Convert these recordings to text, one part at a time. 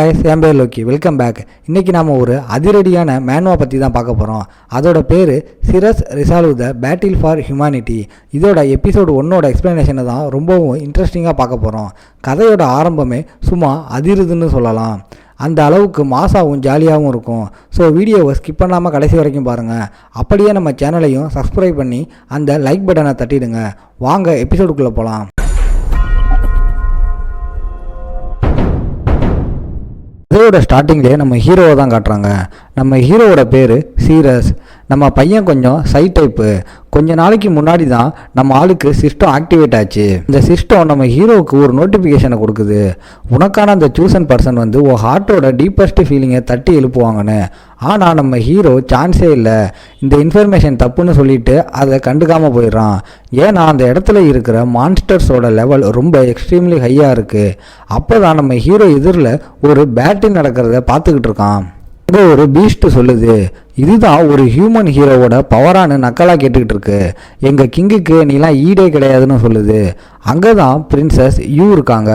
guys, என் பேர் Loki. Welcome back. இன்றைக்கி நாம் ஒரு அதிரடியான மேனுவை பற்றி தான் பார்க்க போகிறோம். அதோட பேர் Cyrus resolve the battle for humanity. இதோட எபிசோடு 1 எக்ஸ்ப்ளனேஷனை தான் ரொம்பவும் இன்ட்ரெஸ்டிங்காக பார்க்க போகிறோம். கதையோட ஆரம்பமே சும்மா அதிருதுன்னு சொல்லலாம். அந்த அளவுக்கு மாசாவும் ஜாலியாகவும் இருக்கும். ஸோ வீடியோவை ஸ்கிப் பண்ணாமல் கடைசி வரைக்கும் பாருங்கள். அப்படியே நம்ம சேனலையும் சப்ஸ்கிரைப் பண்ணி அந்த லைக் பட்டனை தட்டிடுங்க. வாங்க எபிசோடுக்குள்ளே போகலாம். இதோட ஸ்டார்டிங்லேயே நம்ம ஹீரோவை தான் காட்டுறாங்க. நம்ம ஹீரோவோட பேர் சீரஸ். நம்ம பையன் கொஞ்சம் சை டைப்பு. கொஞ்ச நாளைக்கு முன்னாடி தான் நம்ம ஆளுக்கு சிஸ்டம் ஆக்டிவேட் ஆச்சு. இந்த சிஸ்டம் நம்ம ஹீரோவுக்கு ஒரு நோட்டிஃபிகேஷனை கொடுக்குது. உனக்கான அந்த சூசன் பர்சன் வந்து உன் ஹார்ட்டோட டீப்பஸ்ட் ஃபீலிங்கை தட்டி எழுப்புவாங்கன்னு. ஆனால் நம்ம ஹீரோ சான்ஸே இல்லை. இந்த இன்ஃபர்மேஷன் தப்புன்னு சொல்லிட்டு அதை கண்டுக்காமல் போயிடுறான். ஏன்னா அந்த இடத்துல இருக்கிற மான்ஸ்டர்ஸோட லெவல் ரொம்ப எக்ஸ்ட்ரீம்லி ஹையாக இருக்குது. அப்போ தான் நம்ம ஹீரோ எதிரில் ஒரு பேட்டில் நடக்கிறத பார்த்துக்கிட்டு இருக்கான். அங்கே ஒரு பீஸ்ட் சொல்லுது, இதுதான் ஒரு ஹியூமன் ஹீரோவோட பவரானு நக்கலாக கேட்டுக்கிட்டு இருக்கு. எங்கள் கிங்குக்கு நீலாம் ஈடே கிடையாதுன்னு சொல்லுது. அங்கே தான் பிரின்சஸ் யூ இருக்காங்க.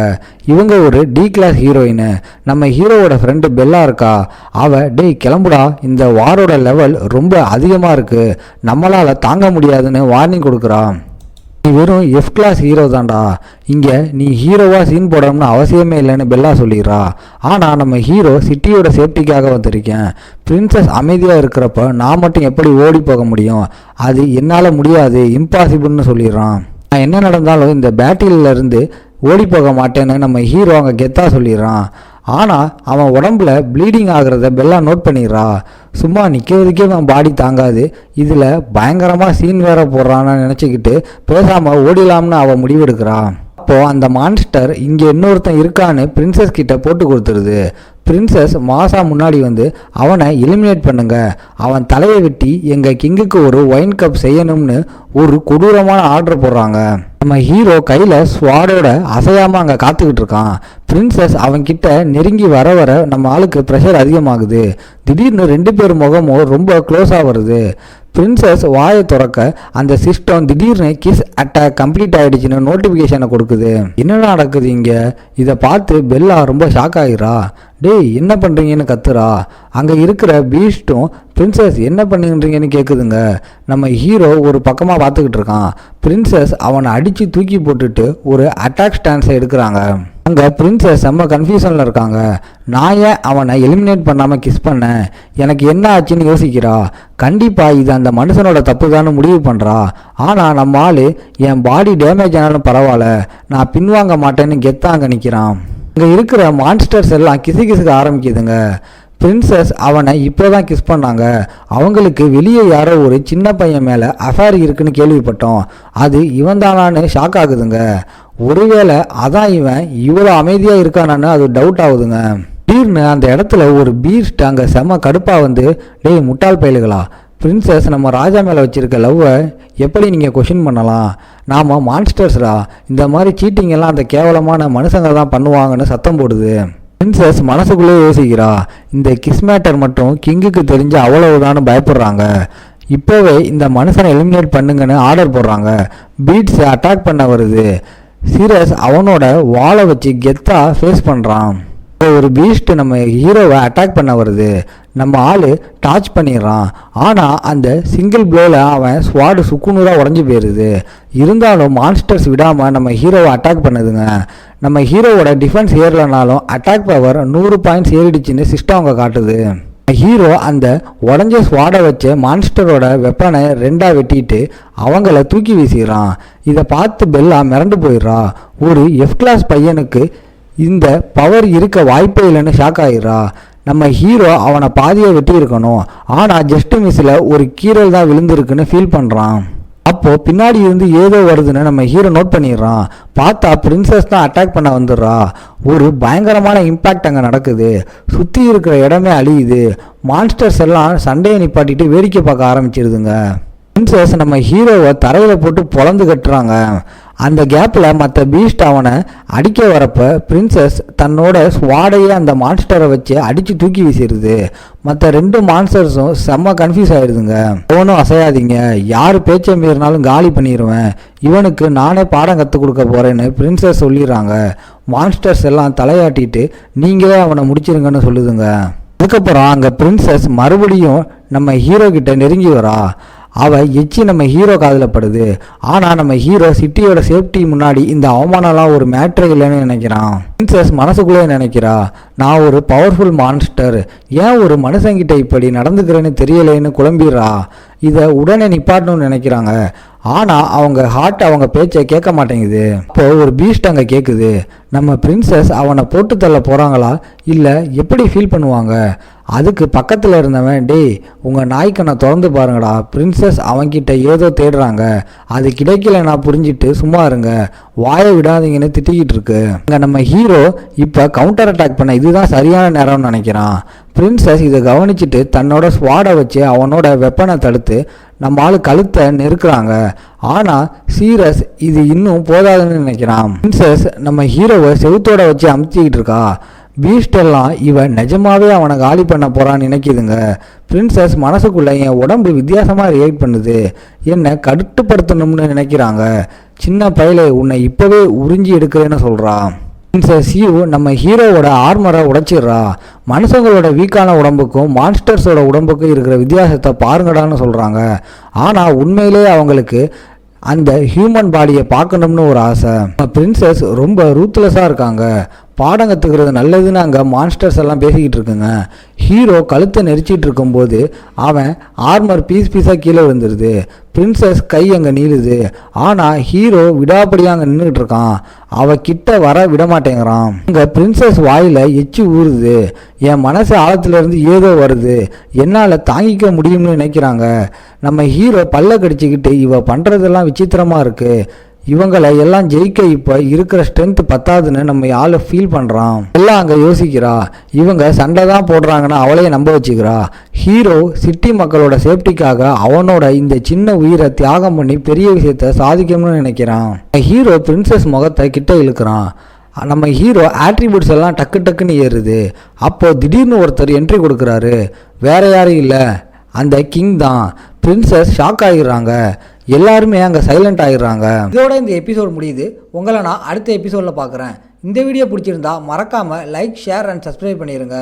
இவங்க ஒரு டி கிளாஸ் ஹீரோயின். நம்ம ஹீரோவோட ஃப்ரெண்டு பெல்லா இருக்கா. டேய் கிளம்புடா, இந்த வாரோட லெவல் ரொம்ப அதிகமாக இருக்குது, நம்மளால் தாங்க முடியாதுன்னு வார்னிங் கொடுக்குறான். நீ வெறும் எஃப் கிளாஸ் ஹீரோ தான்டா, இங்கே நீ ஹீரோவாக சீன் போடணும்னு அவசியமே இல்லைன்னு பெல்லா சொல்லிடுறா. ஆனால் நம்ம ஹீரோ சிட்டியோட சேஃப்டிக்காக வந்திருக்கேன். பிரின்சஸ் அமைதியாக இருக்கிறப்ப நான் மட்டும் எப்படி ஓடி போக முடியும்? அது என்னால் முடியாது, இம்பாசிபிள்னு சொல்லிடுறான். நான் என்ன நடந்தாலும் இந்த பேட்டிலிருந்து ஓடி போக மாட்டேன்னு நம்ம ஹீரோ அங்கே கெத்தாக சொல்லிடுறான். ஆனால் அவன் உடம்புல ப்ளீடிங் ஆகிறத பெல்லா நோட் பண்ணிடுறா. சும்மா நிற்கிறதுக்கே அவன் பாடி தாங்காது, இதில் பயங்கரமாக சீன் வேற போடுறான்னு நினச்சிக்கிட்டு பேசாமல் ஓடிலாம்னு அவன் முடிவெடுக்கிறான். அப்போது அந்த மான்ஸ்டர் இங்கே இன்னொருத்தன் இருக்கான்னு பிரின்சஸ் கிட்ட போட்டு கொடுத்துருது. பிரின்சஸ் மாசா முன்னாடி வந்து அவனை எலிமினேட் பண்ணுங்க, அவன் தலையை வெட்டி எங்கள் கிங்குக்கு ஒரு ஒயின் கப் செய்யணும்னு ஒரு கொடூரமான ஆர்டர் போடுறாங்க. நம்ம ஹீரோ கையில் ஸ்வாடோட அசையாமல் அங்கே காத்துக்கிட்டு இருக்கான். பிரின்சஸ் அவன்கிட்ட நெருங்கி வர வர நம்ம ஆளுக்கு ப்ரெஷர் அதிகமாகுது. திடீர்னு 2 பேர் முகமும் ரொம்ப க்ளோஸாக வருது. பிரின்சஸ் வாயை திறக்க அந்த சிஸ்டம் திடீர்னு கிஸ் அட்டாக் கம்ப்ளீட் ஆகிடுச்சின்னு நோட்டிஃபிகேஷனை கொடுக்குது. என்ன நடக்குது இங்கே? இதை பார்த்து பெல்லா ரொம்ப ஷாக் ஆகிரா. டேய் என்ன பண்ணுறீங்கன்னு கத்துறா. அங்கே இருக்கிற பீஸ்ட்டும் பிரின்சஸ் என்ன பண்ணுறீங்கன்னு கேட்குதுங்க. நம்ம ஹீரோ ஒரு பக்கமாக பார்த்துக்கிட்டு இருக்கான். பிரின்சஸ் அவனை அடித்து தூக்கி போட்டுட்டு ஒரு அட்டாக் ஸ்டான்ஸை எடுக்கிறாங்க. அங்கே பிரின்சஸ் செம்ம கன்ஃபியூஷனில் இருக்காங்க. நான் ஏன் அவனை எலிமினேட் பண்ணாமல் கிஸ் பண்ணேன், எனக்கு என்ன ஆச்சுன்னு யோசிக்கிறா. கண்டிப்பாக இது அந்த மனுஷனோட தப்பு தானே முடிவு பண்ணுறா. ஆனால் நம்ம ஆள் என் பாடி டேமேஜ் ஆனாலும் பரவாயில்ல, நான் பின்வாங்க மாட்டேன்னு கெத்தாக அங்கே நிற்கிறான். அங்கே இருக்கிற மான்ஸ்டர்ஸ் எல்லாம் கிசுகிசுக்க ஆரம்பிக்குதுங்க. பிரின்சஸ் அவனை இப்போ தான் கிஸ் பண்ணாங்க. அவங்களுக்கு வெளியே யாரோ ஒரு சின்ன பையன் மேலே அஃபேர் இருக்குன்னு கேள்விப்பட்டோம். அது இவன் தானான்னு ஷாக் ஆகுதுங்க. ஒருவேளை அதான் இவன் இவ்வளோ அமைதியாக இருக்கானான்னு அது டவுட் ஆகுதுங்க. திடீர்னு அந்த இடத்துல ஒரு பீஸ்ட் அங்கே செம்ம கடுப்பாக வந்து, டேய் முட்டாள் பயலுகளா, பிரின்சஸ் நம்ம ராஜா மேலே வச்சுருக்க லவ்வை எப்படி நீங்கள் கொஷின் பண்ணலாம்? நாம் மான்ஸ்டர்ஸ்ரா, இந்த மாதிரி சீட்டிங் எல்லாம் அந்த கேவலமான மனுஷங்க தான் பண்ணுவாங்கன்னு சத்தம் போடுது. பிரின்சஸ் மனசுக்குள்ளே யோசிக்கிறா, இந்த கிஸ் மேட்டர் மட்டும் கிங்குக்கு தெரிஞ்சு அவ்வளவுதான்னு பயப்படுறாங்க. இப்போவே இந்த மனுஷனை எலிமினேட் பண்ணுங்கன்னு ஆர்டர் போடுறாங்க. பீட்ஸை அட்டாக் பண்ண வருது. சீரஸ் அவனோட வாளை வச்சு கெத்தாக ஃபேஸ் பண்ணுறான். ஒரு பீஸ்ட் நம்ம ஹீரோவை அட்டாக் பண்ண வருது. நம்ம ஆள் டாச் பண்ணிடுறான். ஆனால் அந்த சிங்கிள் ப்ளோவில் அவன் ஸ்வாடு சுக்குநூறாக உடஞ்சி போயிடுது. இருந்தாலும் மான்ஸ்டர்ஸ் விடாமல் நம்ம ஹீரோவை அட்டாக் பண்ணுதுங்க. நம்ம ஹீரோவோட டிஃபென்ஸ் ஏறலனாலும் அட்டாக் பவர் 100 பாயிண்ட்ஸ் ஏறிடுச்சுன்னு சிஸ்டம் அவங்க காட்டுது. ஹீரோ அந்த உடஞ்ச ஸ்வாடை வச்சு மான்ஸ்டரோட வெப்பனை 2ஆக வெட்டிட்டு அவங்கள தூக்கி வீசிடுறான். இதை பார்த்து பெல்லா மிரண்டு போயிடுறா. ஒரு எஃப் கிளாஸ் பையனுக்கு இந்த பவர் இருக்க வாய்ப்பே இல்லைன்னு ஷாக் ஆகிடுறா. நம்ம ஹீரோ அவனை பாதியை வெட்டி இருக்கணும், ஆனால் ஜஸ்ட் மிஸ்ஸில் ஒரு கீரல் தான் விழுந்திருக்குன்னு ஃபீல் பண்ணுறான். அப்போது பின்னாடி இருந்து ஏதோ வருதுன்னு நம்ம ஹீரோ நோட் பண்ணிடுறான். பார்த்தா பிரின்சஸ் தான் அட்டாக் பண்ண வந்துடுறா. ஒரு பயங்கரமான இம்பேக்ட் அங்கே நடக்குது. சுற்றி இருக்கிற இடமே அழியுது. மான்ஸ்டர்ஸ் எல்லாம் சண்டையை நிப்பாட்டிட்டு வேடிக்கை பார்க்க ஆரம்பிச்சிருதுங்க. பிரின்சஸ் நம்ம ஹீரோவை தரையில் போட்டு பொழந்து கட்டுறாங்க. அந்த கேப்பில் மற்ற பீஸ்ட் அவனை அடிக்க வரப்போ பிரின்சஸ் தன்னோட ஸ்வாடையே அந்த மான்ஸ்டரை வச்சு அடித்து தூக்கி வீசிடுது. மற்ற 2 மான்ஸ்டர்ஸும் செம்ம கன்ஃபியூஸ் ஆகிடுதுங்க. அவனும் அசையாதீங்க, யார் பேச்சை மீறினாலும் காலி பண்ணிடுவேன், இவனுக்கு நானே பாடம் கற்றுக் கொடுக்க போகிறேன்னு பிரின்சஸ் சொல்லிடுறாங்க. மான்ஸ்டர்ஸ் எல்லாம் தலையாட்டிட்டு நீங்களே அவனை முடிச்சிருங்கன்னு சொல்லுதுங்க. அதுக்கப்புறம் அங்கே பிரின்சஸ் மறுபடியும் நம்ம ஹீரோ கிட்ட நெருங்கி வரா. அவள் எச்சி நம்ம ஹீரோ காதில் படுது. ஆனால் நம்ம ஹீரோ சிட்டியோட சேஃப்டி முன்னாடி இந்த அவமானம்லாம் ஒரு மேட்ரே இல்லைன்னு நினைக்கிறான். பிரின்சஸ் மனசுக்குள்ளே நினைக்கிறா, நான் ஒரு பவர்ஃபுல் மான்ஸ்டர், ஏன் ஒரு மனுஷங்கிட்ட இப்படி நடந்துக்கிறேன்னு தெரியலேன்னு குழம்பிடுறா. இதை உடனே நிப்பாட்டணும்னு நினைக்கிறாங்க. ஆனால் அவங்க ஹார்ட் அவங்க பேச்சை கேட்க மாட்டேங்குது. இப்போ ஒரு பீஸ்ட் அங்கே கேட்குது, நம்ம பிரின்சஸ் அவனை போட்டு தள்ள போகிறாங்களா இல்லை எப்படி ஃபீல் பண்ணுவாங்க? அதுக்கு பக்கத்தில் இருந்தவன், டேய் உங்கள் நாய்க்கண்ணை திறந்து பாருங்கடா, பிரின்சஸ் அவன்கிட்ட ஏதோ தேடுறாங்க, அது கிடைக்கல நான் புரிஞ்சிட்டு சும்மா இருங்க, வாயை விடாதீங்கன்னு திட்டிக்கிட்டு இருக்கு. அங்கே நம்ம ஹீரோ இப்போ கவுண்டர் அட்டாக் பண்ண இதுதான் சரியான நேரம்னு நினைக்கிறான். பிரின்சஸ் இதை கவனிச்சுட்டு தன்னோட ஸ்வாடை வச்சு அவனோட வெப்பனை தடுத்து நம்ம ஆளு கழுத்தை நெருக்குறாங்க. ஆனால் சீரஸ் இது இன்னும் போதாதுன்னு நினைக்கிறான். பிரின்சஸ் நம்ம ஹீரோவை செவுத்தோட வச்சு அமுத்திக்கிட்டு இருக்கா. பீஸ்ட் எல்லாம் இவன் நிஜமாவே அவனை காலி பண்ண போறான்னு நினைக்கிதுங்க. பிரின்சஸ் மனசுக்குள்ள என் உடம்பு வித்தியாசமாக ரியாக்ட் பண்ணுது, என்னை கட்டுப்படுத்தணும்னு நினைக்கிறாங்க, சின்ன பயலே உன்னை இப்போவே உறிஞ்சி எடுக்கிறேன்னு சொல்கிறான். பிரின்சஸ் யூ நம்ம ஹீரோவோட ஆர்மரை உடைச்சிடுறா. மனுஷங்களோட வீக்கான உடம்புக்கும் மான்ஸ்டர்ஸோட உடம்புக்கும் இருக்கிற வித்தியாசத்தை பாருங்கடான்னு சொல்கிறாங்க. ஆனால் உண்மையிலே அவங்களுக்கு அந்த ஹியூமன் பாடியை பார்க்கணும்னு ஒரு ஆசை. பிரின்சஸ் ரொம்ப ரூத்லெஸ்ஸாக இருக்காங்க. பாடம் கற்றுக்கிறது நல்லதுன்னு அங்கே மான்ஸ்டர்ஸ் எல்லாம் பேசிக்கிட்டு இருக்குங்க. ஹீரோ கழுத்தை நெரிச்சிட்டு இருக்கும்போது அவன் ஆர்மர் பீஸாக கீழே விழுந்துருது. பிரின்சஸ் கை அங்கே நீளுது. ஆனால் ஹீரோ விடாப்படியாக அங்கே நின்றுட்டு இருக்கான். கிட்ட வர விட மாட்டேங்கிறான். அங்கே பிரின்சஸ் வாயில் எச்சி ஊறுது. என் மனசு ஆழத்துலேருந்து ஏதோ வருது, என்னால் தாங்கிக்க முடியும்னு நினைக்கிறாங்க. நம்ம ஹீரோ பல்ல கடிச்சிக்கிட்டு இவ பண்ணுறதெல்லாம் விசித்திரமாக இருக்குது, இவங்களை எல்லாம் ஜெயிக்க இப்போ இருக்கிற ஸ்ட்ரென்த் பத்தாதுன்னு நம்ம ஆளை ஃபீல் பண்ணுறான். எல்லாம் அங்கே யோசிக்கிறா, இவங்க சண்டை தான் போடுறாங்கன்னா அவளையே நம்ப வச்சுக்கிறா. ஹீரோ சிட்டி மக்களோட சேஃப்டிக்காக அவனோட இந்த சின்ன உயிரை தியாகம் பண்ணி பெரிய விஷயத்த சாதிக்கணும்னு நினைக்கிறான். ஹீரோ பிரின்சஸ் முகத்தை கிட்ட இழுக்கிறான். நம்ம ஹீரோ ஆட்ரிபியூட்ஸ் எல்லாம் டக்கு டக்குன்னு ஏறுது. அப்போ திடீர்னு ஒருத்தர் என்ட்ரி கொடுக்குறாரு. வேற யாரும் இல்லை, அந்த கிங் தான். பிரின்சஸ் ஷாக் ஆகிடுறாங்க. எல்லாருமே அங்கே சைலண்ட் ஆகிடுறாங்க. இதோட இந்த எபிசோட் முடியுது. உங்களை நான் அடுத்த எபிசோடில் பார்க்குறேன். இந்த வீடியோ பிடிச்சிருந்தா மறக்காமல் லைக், ஷேர் அண்ட் சப்ஸ்கிரைப் பண்ணிடுங்க.